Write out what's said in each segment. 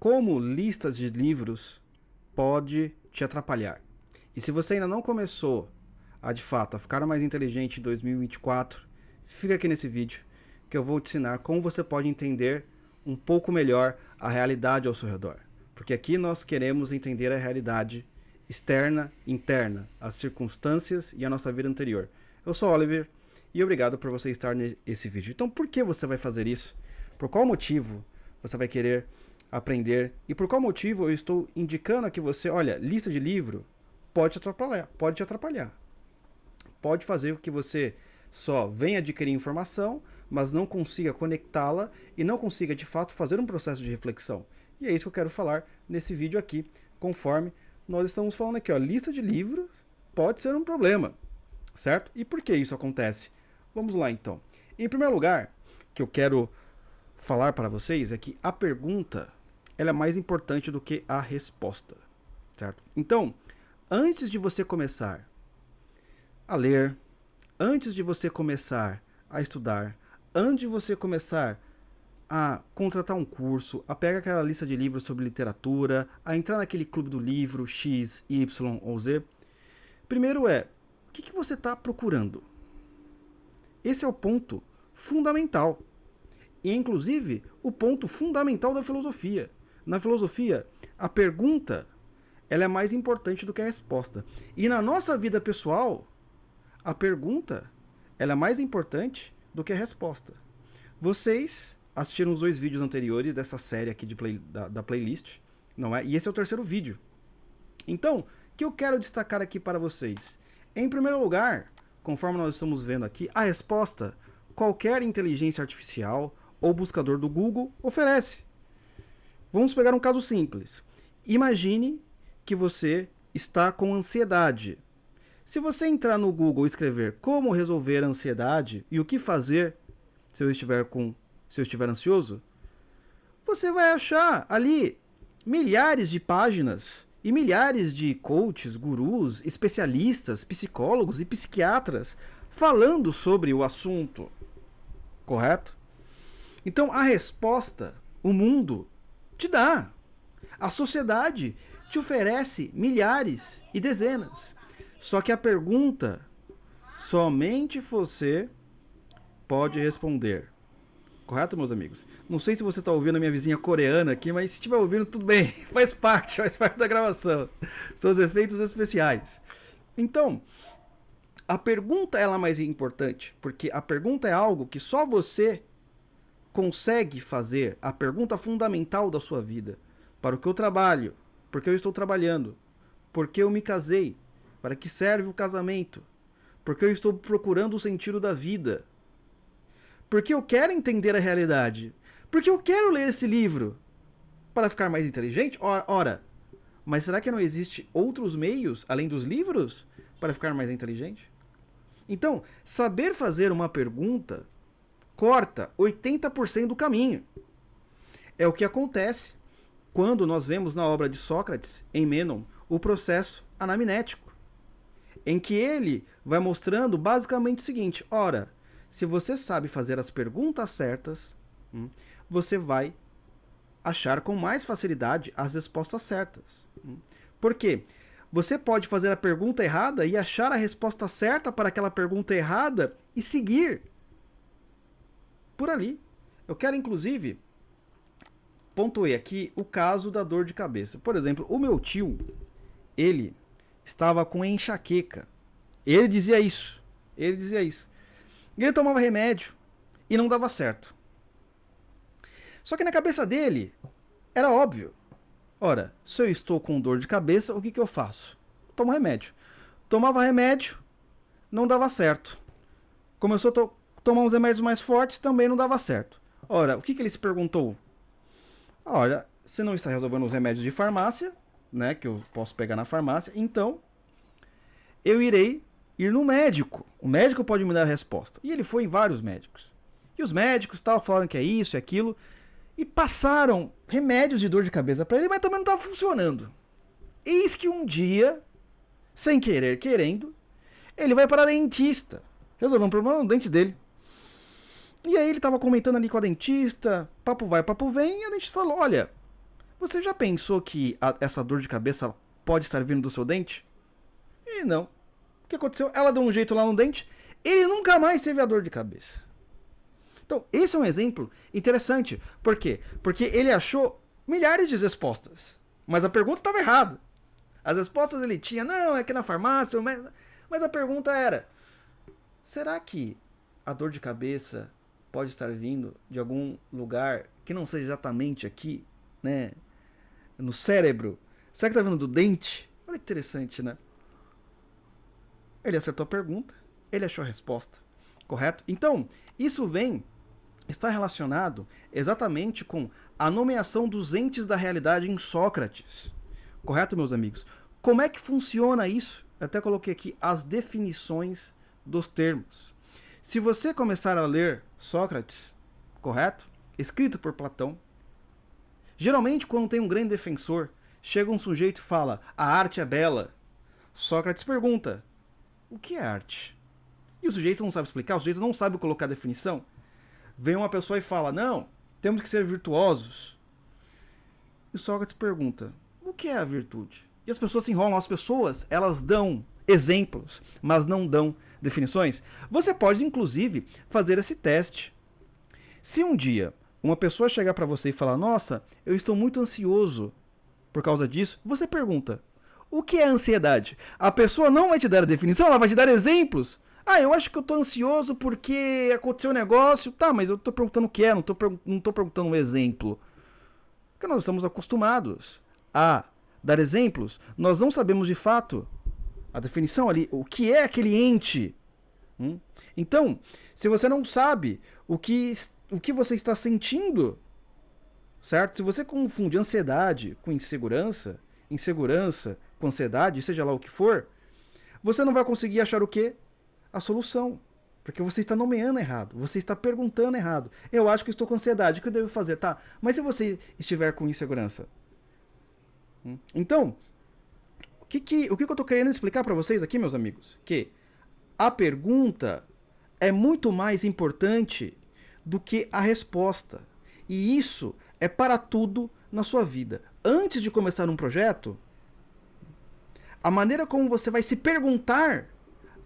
como listas de livros pode te atrapalhar. E se você ainda não começou a, de fato, a ficar mais inteligente em 2024, fica aqui nesse vídeo que eu vou te ensinar como você pode entender um pouco melhor a realidade ao seu redor. Porque aqui nós queremos entender a realidade externa, interna, as circunstâncias e a nossa vida anterior. Eu sou Oliver e obrigado por você estar nesse vídeo. Então, por que você vai fazer isso? Por qual motivo você vai querer aprender? E por qual motivo eu estou indicando a que você, olha, lista de livro pode te atrapalhar, pode te atrapalhar. Pode fazer com que você só venha adquirir informação, mas não consiga conectá-la e não consiga, de fato, fazer um processo de reflexão. E é isso que eu quero falar nesse vídeo aqui, conforme nós estamos falando aqui, ó, lista de livros pode ser um problema, certo? E por que isso acontece? Vamos lá, então. Em primeiro lugar, que eu quero falar para vocês é que a pergunta ela é mais importante do que a resposta, certo? Então, antes de você começar a ler, antes de você começar a estudar, antes de você começar a contratar um curso, a pegar aquela lista de livros sobre literatura, a entrar naquele clube do livro X, Y ou Z, primeiro o que você está procurando? Esse é o ponto fundamental. E, inclusive, o ponto fundamental da filosofia. Na filosofia, a pergunta ela é mais importante do que a resposta. E na nossa vida pessoal, a pergunta ela é mais importante do que a resposta. Vocês assistiram os 2 vídeos anteriores dessa série aqui da playlist, não é? E esse é o 3º vídeo. Então, o que eu quero destacar aqui para vocês? Em primeiro lugar, conforme nós estamos vendo aqui, a resposta qualquer inteligência artificial ou buscador do Google oferece. Vamos pegar um caso simples. Imagine que você está com ansiedade. Se você entrar no Google e escrever como resolver a ansiedade e o que fazer se eu estiver ansioso, você vai achar ali milhares de páginas e milhares de coaches, gurus, especialistas, psicólogos e psiquiatras falando sobre o assunto, correto? Então a resposta, o mundo te dá. A sociedade te oferece milhares e dezenas. Só que a pergunta, somente você pode responder. Correto, meus amigos? Não sei se você está ouvindo a minha vizinha coreana aqui, mas se estiver ouvindo, tudo bem. Faz parte da gravação. São os efeitos especiais. Então, a pergunta ela é mais importante, porque a pergunta é algo que só você consegue fazer, a pergunta fundamental da sua vida. Para o que eu trabalho? Por que eu estou trabalhando? Por que eu me casei? Para que serve o casamento? Por que eu estou procurando o sentido da vida? Porque eu quero entender a realidade. Porque eu quero ler esse livro. Para ficar mais inteligente? Ora, mas será que não existe outros meios, além dos livros, para ficar mais inteligente? Então, saber fazer uma pergunta corta 80% do caminho. É o que acontece quando nós vemos na obra de Sócrates, em Mênon, o processo anamnético, em que ele vai mostrando basicamente o seguinte: ora, se você sabe fazer as perguntas certas, você vai achar com mais facilidade as respostas certas. Por quê? Você pode fazer a pergunta errada e achar a resposta certa para aquela pergunta errada e seguir por ali. Eu quero, inclusive, pontuei aqui o caso da dor de cabeça. Por exemplo, o meu tio, ele estava com enxaqueca. Ele dizia isso. E ele tomava remédio e não dava certo. Só que na cabeça dele era óbvio. Ora, se eu estou com dor de cabeça, o que eu faço? Tomo remédio. Tomava remédio, não dava certo. Começou a tomar uns remédios mais fortes, também não dava certo. Ora, o que ele se perguntou? Olha, se não está resolvendo os remédios de farmácia, né, que eu posso pegar na farmácia, então eu irei ir no médico. O médico pode me dar a resposta. E ele foi em vários médicos. E os médicos estavam falando que é isso, é aquilo, e passaram remédios de dor de cabeça para ele, mas também não estava funcionando. Eis que um dia, sem querer, querendo, ele vai para a dentista. Resolveu um problema no dente dele. E aí ele estava comentando ali com a dentista, papo vai, papo vem, e a dentista falou: olha, Você já pensou que essa dor de cabeça pode estar vindo do seu dente? E não. O que aconteceu? Ela deu um jeito lá no dente, ele nunca mais teve a dor de cabeça. Então, esse é um exemplo interessante. Por quê? Porque ele achou milhares de respostas, mas a pergunta estava errada. As respostas ele tinha, não, é que na farmácia, mas a pergunta era, será que a dor de cabeça pode estar vindo de algum lugar que não seja exatamente aqui, né, no cérebro? Será que está vindo do dente? Olha que interessante, né? Ele acertou a pergunta, ele achou a resposta, correto? Então, isso está relacionado exatamente com a nomeação dos entes da realidade em Sócrates. Correto, meus amigos? Como é que funciona isso? Eu até coloquei aqui as definições dos termos. Se você começar a ler Sócrates, correto? Escrito por Platão, geralmente quando tem um grande defensor, chega um sujeito e fala, a arte é bela. Sócrates pergunta, o que é arte? E o sujeito não sabe explicar, o sujeito não sabe colocar definição. Vem uma pessoa e fala, não, temos que ser virtuosos. E Sócrates pergunta, o que é a virtude? E as pessoas se enrolam, as pessoas, elas dão exemplos, mas não dão definições. Você pode, inclusive, fazer esse teste. Se um dia uma pessoa chegar para você e falar, nossa, eu estou muito ansioso por causa disso, você pergunta, o que é ansiedade? A pessoa não vai te dar a definição, ela vai te dar exemplos. Ah, eu acho que eu tô ansioso porque aconteceu um negócio. Tá, mas eu tô perguntando o que é, não tô perguntando um exemplo. Porque nós estamos acostumados a dar exemplos. Nós não sabemos de fato a definição ali, o que é aquele ente. Então, se você não sabe o que você está sentindo, certo? Se você confunde ansiedade com insegurança, insegurança com ansiedade, seja lá o que for, você não vai conseguir achar o quê? A solução. Porque você está nomeando errado. Você está perguntando errado. Eu acho que estou com ansiedade. O que eu devo fazer? Tá, mas se você estiver com insegurança? Então, o que eu estou querendo explicar para vocês aqui, meus amigos? Que a pergunta é muito mais importante do que a resposta. E isso é para tudo na sua vida. Antes de começar um projeto, a maneira como você vai se perguntar,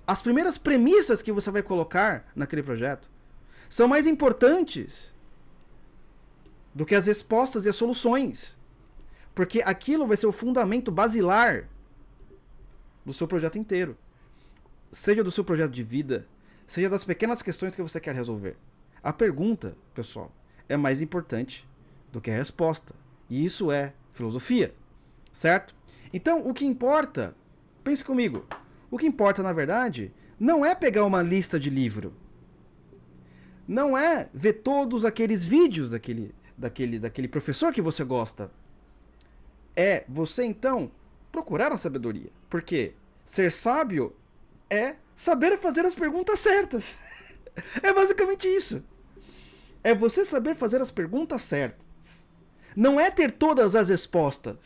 as primeiras premissas que você vai colocar naquele projeto são mais importantes do que as respostas e as soluções. Porque aquilo vai ser o fundamento basilar do seu projeto inteiro. Seja do seu projeto de vida, seja das pequenas questões que você quer resolver. A pergunta, pessoal, é mais importante do que a resposta. E isso é filosofia, certo? Então, o que importa, pense comigo, o que importa, na verdade, não é pegar uma lista de livro. Não é ver todos aqueles vídeos daquele professor que você gosta. É você, então, procurar a sabedoria. Porque ser sábio é saber fazer as perguntas certas. É basicamente isso. É você saber fazer as perguntas certas. Não é ter todas as respostas.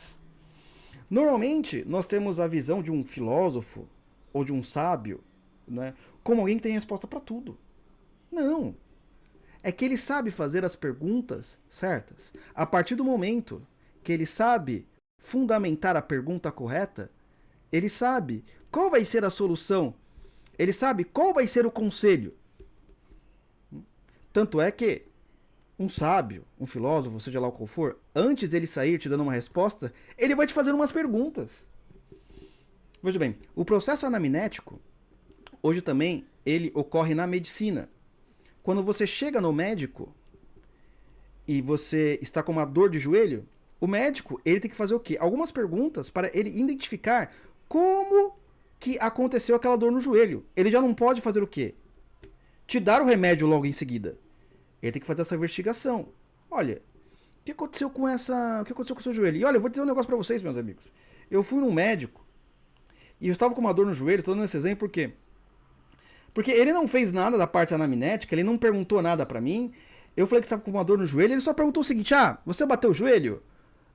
Normalmente, nós temos a visão de um filósofo ou de um sábio, né, como alguém que tem resposta para tudo. Não. É que ele sabe fazer as perguntas certas. A partir do momento que ele sabe fundamentar a pergunta correta, ele sabe qual vai ser a solução. Ele sabe qual vai ser o conselho. Tanto é que um sábio, um filósofo, seja lá qual for, antes dele sair te dando uma resposta, ele vai te fazer umas perguntas. Veja bem, o processo anamnético, hoje também, ele ocorre na medicina. Quando você chega no médico e você está com uma dor de joelho, o médico, ele tem que fazer o quê? Algumas perguntas para ele identificar como que aconteceu aquela dor no joelho. Ele já não pode fazer o quê? Te dar o remédio logo em seguida. Ele tem que fazer essa investigação. Olha, o que aconteceu com o seu joelho? E olha, eu vou dizer um negócio para vocês, meus amigos. Eu fui num médico e eu estava com uma dor no joelho, estou dando esse exemplo por quê? Porque ele não fez nada da parte anamnética, ele não perguntou nada pra mim. Eu falei que estava com uma dor no joelho, ele só perguntou o seguinte: ah, você bateu o joelho?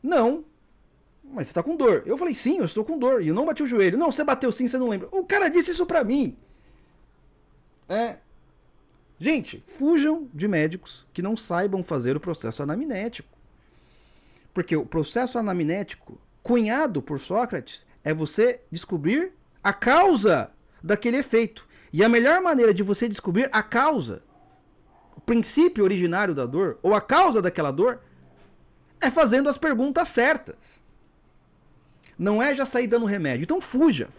Não. Mas você tá com dor. Eu falei, sim, eu estou com dor. E eu não bati o joelho. Não, você bateu sim, você não lembra. O cara disse isso pra mim. Gente, fujam de médicos que não saibam fazer o processo anamnético. Porque o processo anamnético, cunhado por Sócrates, é você descobrir a causa daquele efeito. E a melhor maneira de você descobrir a causa, o princípio originário da dor, ou a causa daquela dor, é fazendo as perguntas certas. Não é já sair dando remédio. Então fuja.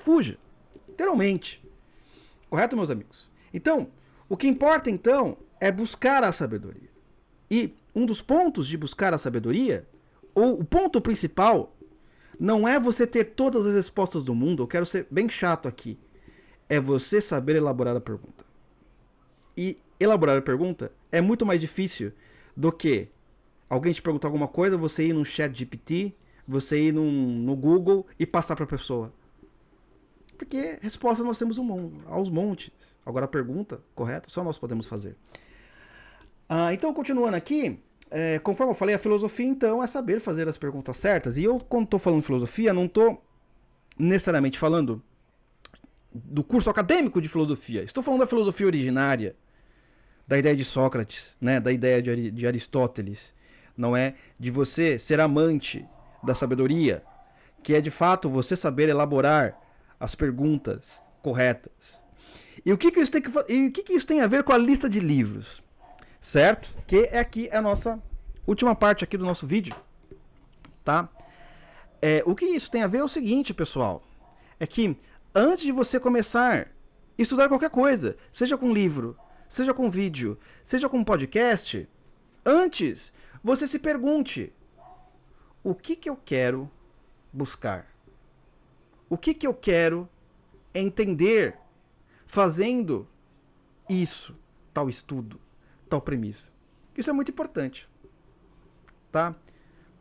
Literalmente. Correto, meus amigos? Então, o que importa então é buscar a sabedoria. E um dos pontos de buscar a sabedoria, ou o ponto principal, não é você ter todas as respostas do mundo, eu quero ser bem chato aqui, é você saber elaborar a pergunta. E elaborar a pergunta é muito mais difícil do que alguém te perguntar alguma coisa, você ir no chat GPT, você ir no Google e passar para a pessoa. Porque resposta nós temos aos montes. Agora a pergunta, correta, só nós podemos fazer. Então, continuando aqui, conforme eu falei, a filosofia, então, é saber fazer as perguntas certas. E eu, quando estou falando de filosofia, não estou necessariamente falando do curso acadêmico de filosofia. Estou falando da filosofia originária, da ideia de Sócrates, né, da ideia de Aristóteles. Não é de você ser amante da sabedoria, que é, de fato, você saber elaborar as perguntas corretas. E o que isso tem a ver com a lista de livros? Certo? Que é aqui a nossa última parte aqui do nosso vídeo, tá? O que isso tem a ver é o seguinte, pessoal, é que antes de você começar a estudar qualquer coisa, seja com livro, seja com vídeo, seja com podcast, antes você se pergunte: o que eu quero buscar? O que eu quero entender fazendo isso, tal estudo, tal premissa? Isso é muito importante, tá?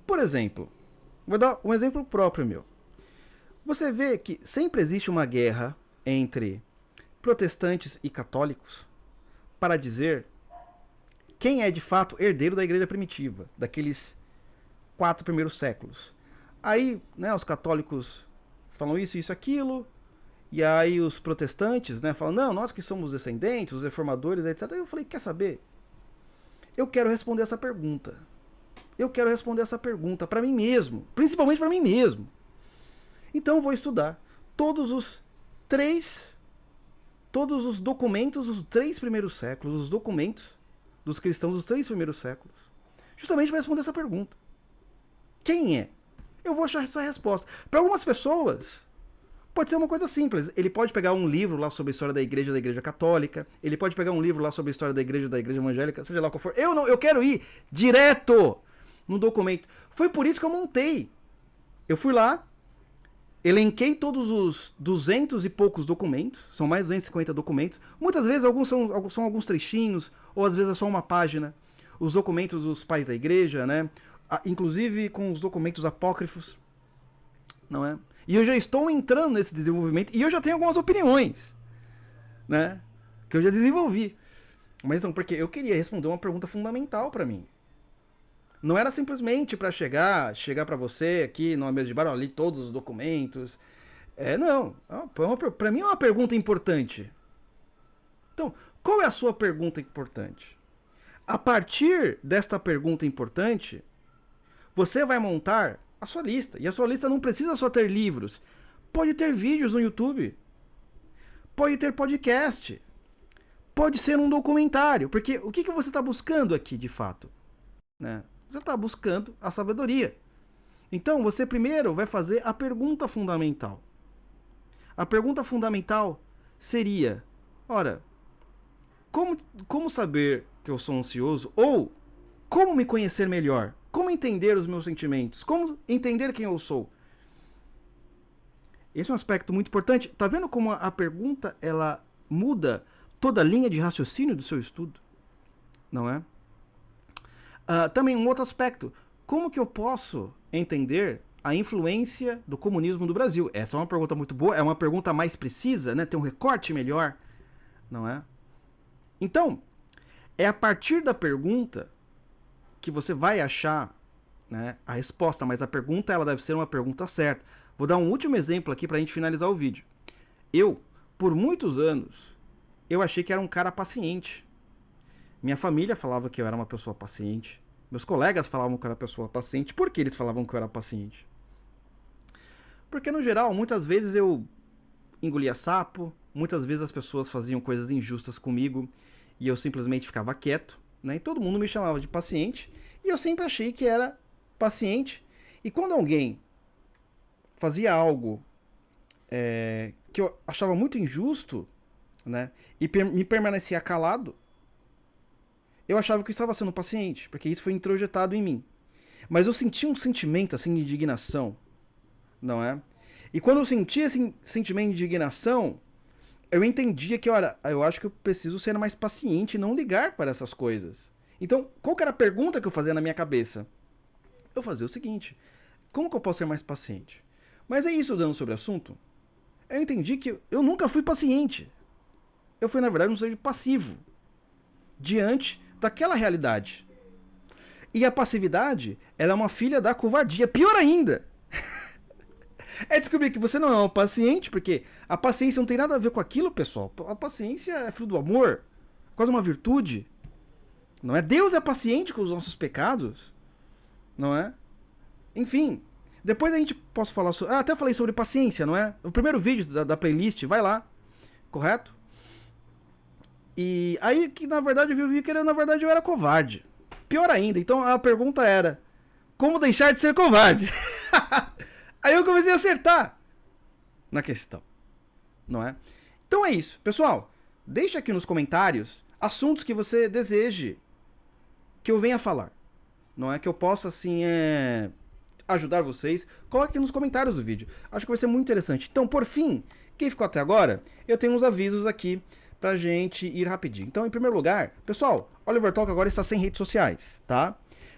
Por exemplo, vou dar um exemplo próprio meu. Você vê que sempre existe uma guerra entre protestantes e católicos para dizer quem é de fato herdeiro da igreja primitiva, daqueles 4 primeiros séculos. Aí, né, os católicos falam isso, aquilo, e aí os protestantes, né, falam, não, nós que somos descendentes, os reformadores, etc. Eu falei, quer saber? Eu quero responder essa pergunta. Eu quero responder essa pergunta para mim mesmo, principalmente para mim mesmo. Então eu vou estudar todos os documentos dos 3 primeiros séculos, os documentos dos cristãos dos 3 primeiros séculos, justamente para responder essa pergunta. Quem é? Eu vou achar essa resposta. Para algumas pessoas, pode ser uma coisa simples. Ele pode pegar um livro lá sobre a história da igreja católica. Ele pode pegar um livro lá sobre a história da igreja evangélica, seja lá qual for. Eu quero ir direto no documento. Foi por isso que eu montei. Eu fui lá, elenquei todos os 200 e poucos documentos. São mais de 250 documentos. Muitas vezes alguns são alguns trechinhos, ou às vezes é só uma página. Os documentos dos pais da igreja, né? Inclusive com os documentos apócrifos, não é? E eu já estou entrando nesse desenvolvimento e eu já tenho algumas opiniões, né? Que eu já desenvolvi. Mas não, porque eu queria responder uma pergunta fundamental para mim. Não era simplesmente para chegar para você aqui numa mesa de bar, ali todos os documentos. Não. Para mim é uma pergunta importante. Então, qual é a sua pergunta importante? A partir desta pergunta importante, você vai montar a sua lista. E a sua lista não precisa só ter livros. Pode ter vídeos no YouTube. Pode ter podcast. Pode ser um documentário. Porque o que você está buscando aqui, de fato? Né? Você está buscando a sabedoria. Então, você primeiro vai fazer a pergunta fundamental. A pergunta fundamental seria: ora, como saber que eu sou ansioso? Ou, como me conhecer melhor? Como entender os meus sentimentos? Como entender quem eu sou? Esse é um aspecto muito importante. Tá vendo como a pergunta ela muda toda a linha de raciocínio do seu estudo? Não é? Também um outro aspecto. Como que eu posso entender a influência do comunismo no Brasil? Essa é uma pergunta muito boa. É uma pergunta mais precisa, né? Tem um recorte melhor. Não é? Então, é a partir da pergunta que você vai achar, né, a resposta, mas a pergunta ela deve ser uma pergunta certa. Vou dar um último exemplo aqui para a gente finalizar o vídeo. Por muitos anos, eu achei que era um cara paciente. Minha família falava que eu era uma pessoa paciente. Meus colegas falavam que eu era pessoa paciente. Por que eles falavam que eu era paciente? Porque, no geral, muitas vezes eu engolia sapo, muitas vezes as pessoas faziam coisas injustas comigo e eu simplesmente ficava quieto, né? E todo mundo me chamava de paciente e eu sempre achei que era paciente. E quando alguém fazia algo que eu achava muito injusto, né? E me permanecia calado, eu achava que eu estava sendo paciente, porque isso foi introjetado em mim. Mas eu sentia um sentimento assim de indignação, não é? E quando eu sentia esse sentimento de indignação, eu entendia que, olha, eu acho que eu preciso ser mais paciente e não ligar para essas coisas. Então, qual que era a pergunta que eu fazia na minha cabeça? Eu fazia o seguinte: como que eu posso ser mais paciente? Mas aí, estudando sobre o assunto, eu entendi que eu nunca fui paciente. Eu fui, na verdade, um ser passivo diante daquela realidade. E a passividade, ela é uma filha da covardia. Pior ainda, é descobrir que você não é um paciente, porque a paciência não tem nada a ver com aquilo, pessoal. A paciência é fruto do amor, quase uma virtude. Não é? Deus é paciente com os nossos pecados, não é? Enfim, depois a gente possa falar sobre... até falei sobre paciência, não é? O primeiro vídeo da playlist, vai lá, correto? E aí que na verdade eu vi que na verdade eu era covarde. Pior ainda, então a pergunta era: como deixar de ser covarde? Aí eu comecei a acertar na questão, não é? Então é isso, pessoal. Deixa aqui nos comentários assuntos que você deseje que eu venha falar, não é? Que eu possa assim ajudar vocês. Coloque aqui nos comentários do vídeo. Acho que vai ser muito interessante. Então, por fim, quem ficou até agora, eu tenho uns avisos aqui pra gente ir rapidinho. Então, em primeiro lugar, pessoal, Oliver Talk agora está sem redes sociais, tá?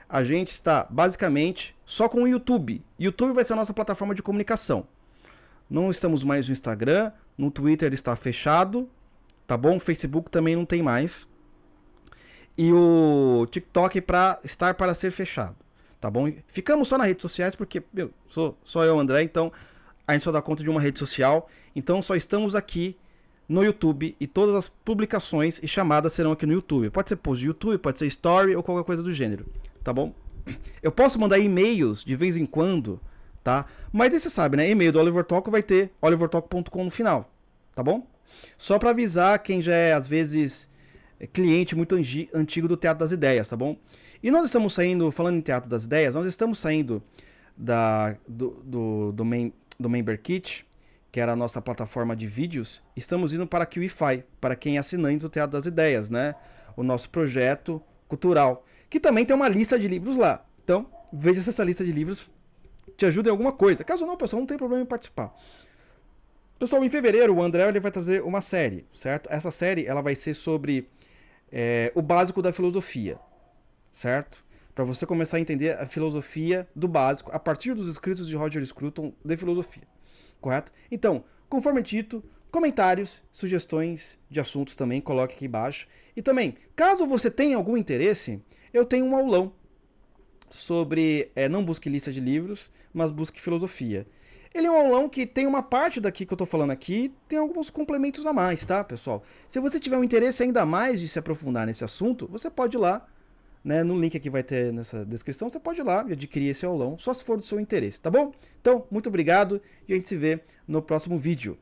A gente está basicamente só com o YouTube. YouTube vai ser a nossa plataforma de comunicação. Não estamos mais no Instagram, no Twitter está fechado, tá bom? O Facebook também não tem mais. E o TikTok para ser fechado, tá bom? Ficamos só nas redes sociais porque, meu, sou eu, André, então a gente só dá conta de uma rede social. Então só estamos aqui no YouTube e todas as publicações e chamadas serão aqui no YouTube. Pode ser post de YouTube, pode ser story ou qualquer coisa do gênero, tá bom? Eu posso mandar e-mails de vez em quando, tá? Mas aí você sabe, né? E-mail do Oliver Talk vai ter olivertalk.com no final, tá bom? Só para avisar quem já é, às vezes, cliente muito antigo do Teatro das Ideias, tá bom? E nós estamos saindo, falando em Teatro das Ideias, nós estamos saindo do Member Kit, que era a nossa plataforma de vídeos, estamos indo para a QIFI, para quem é assinante do Teatro das Ideias, né? O nosso projeto cultural, que também tem uma lista de livros lá. Então, veja se essa lista de livros te ajuda em alguma coisa. Caso não, pessoal, não tem problema em participar. Pessoal, em fevereiro, o André ele vai trazer uma série, certo? Essa série ela vai ser sobre o básico da filosofia, certo? Para você começar a entender a filosofia do básico a partir dos escritos de Roger Scruton de filosofia. Correto? Então, conforme dito, comentários, sugestões de assuntos também, coloque aqui embaixo. E também, caso você tenha algum interesse, eu tenho um aulão sobre, não busque lista de livros, mas busque filosofia. Ele é um aulão que tem uma parte daqui que eu tô falando aqui, tem alguns complementos a mais, tá, pessoal? Se você tiver um interesse ainda mais de se aprofundar nesse assunto, você pode ir lá, né, no link aqui vai ter nessa descrição, você pode ir lá e adquirir esse aulão, só se for do seu interesse, tá bom? Então, muito obrigado e a gente se vê no próximo vídeo.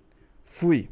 Fui!